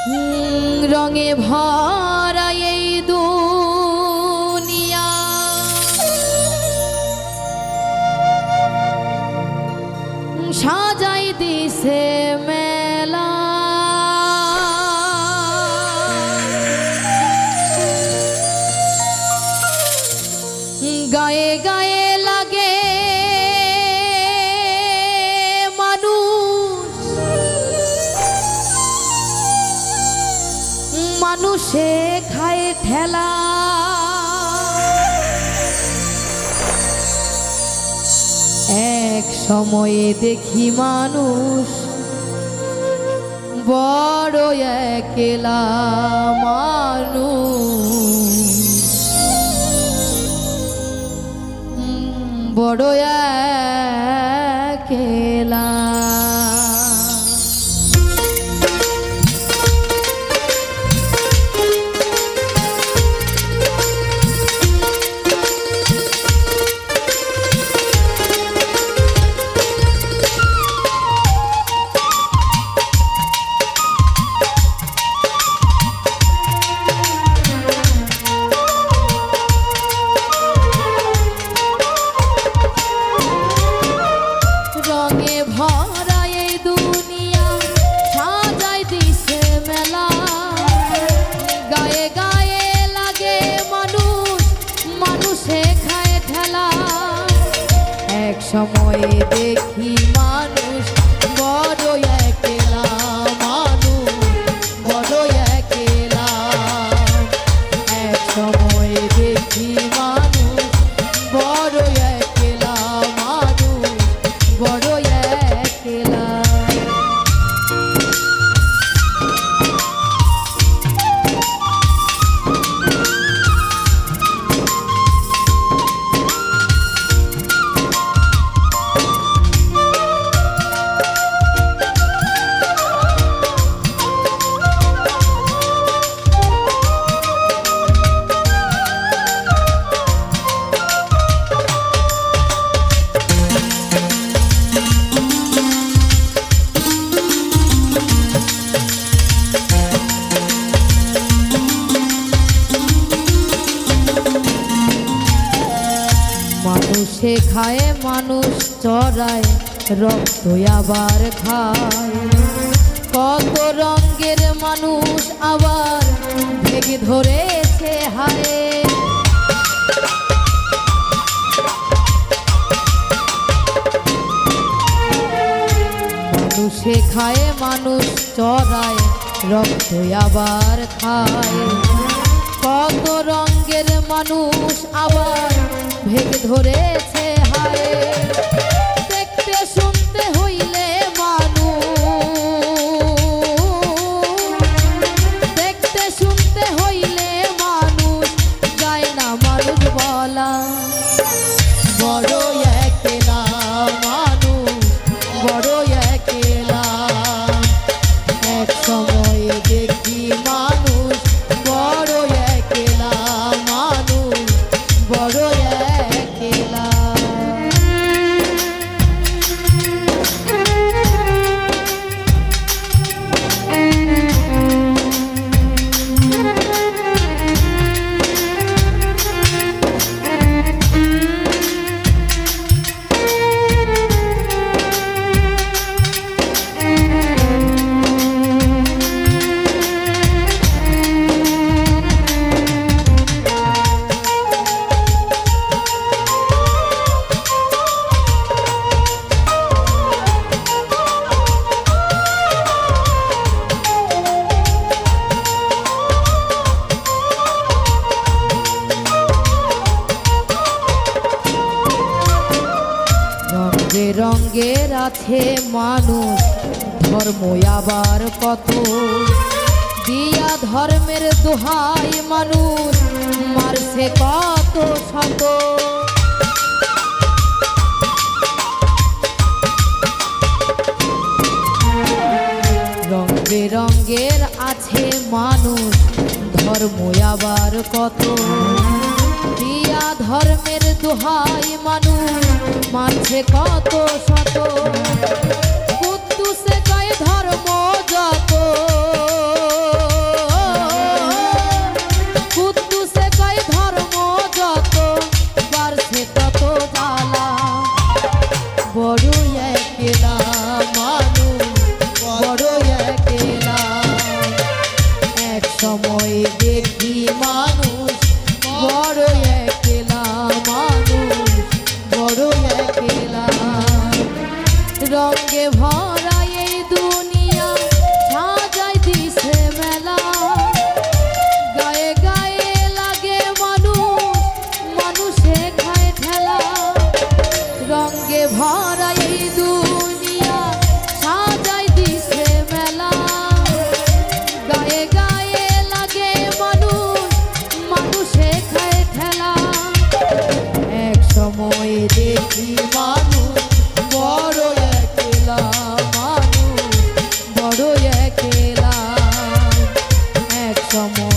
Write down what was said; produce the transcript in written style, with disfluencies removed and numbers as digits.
রঙে ভরা এই দুনিয়া সাজাই দিছে মেলা গায়ে গায়ে লাগে মানুষে খায় ঠেলা এক সময়ে দেখি মানুষ বড় একলা মানুষ বড় একলা সময়ে দেখি মানুষ বড় একলা মানুষ বড় একলা এক সময়ে দেখি মানুষ বড় একলা মানুষ বড় একলা মানুষে খায় মানুষ চড়ায় রক্ত আবার খায় কত রঙের মানুষ আবার ভেগে ধরেছে হায় মানুষে খায় মানুষ চড়ায় রক্ত আবার খায় কত রঙের মানুষ আবার ভেগে ধরেছে হায় দেখতে শুনতে হইলে দেখতে শুনতে হইলে মানুষ যায় না মানুষ বলা বড় একলা মানুষ বড় একলা এক সময় দেখি মানুষ বড় একলা মানুষ বড় একলা রঙের আছে মানুষ ধর্ম আবার কত দিয়া ধর্মের দোহাই মানুষ মারছে কত শত রং বেরঙের আছে মানুষ ধর্ম আবার কত দিয়া ধর্মের দোহাই মানুষ মানছে কত শত কুদ্দুসে কয় ধর্ম যত চমক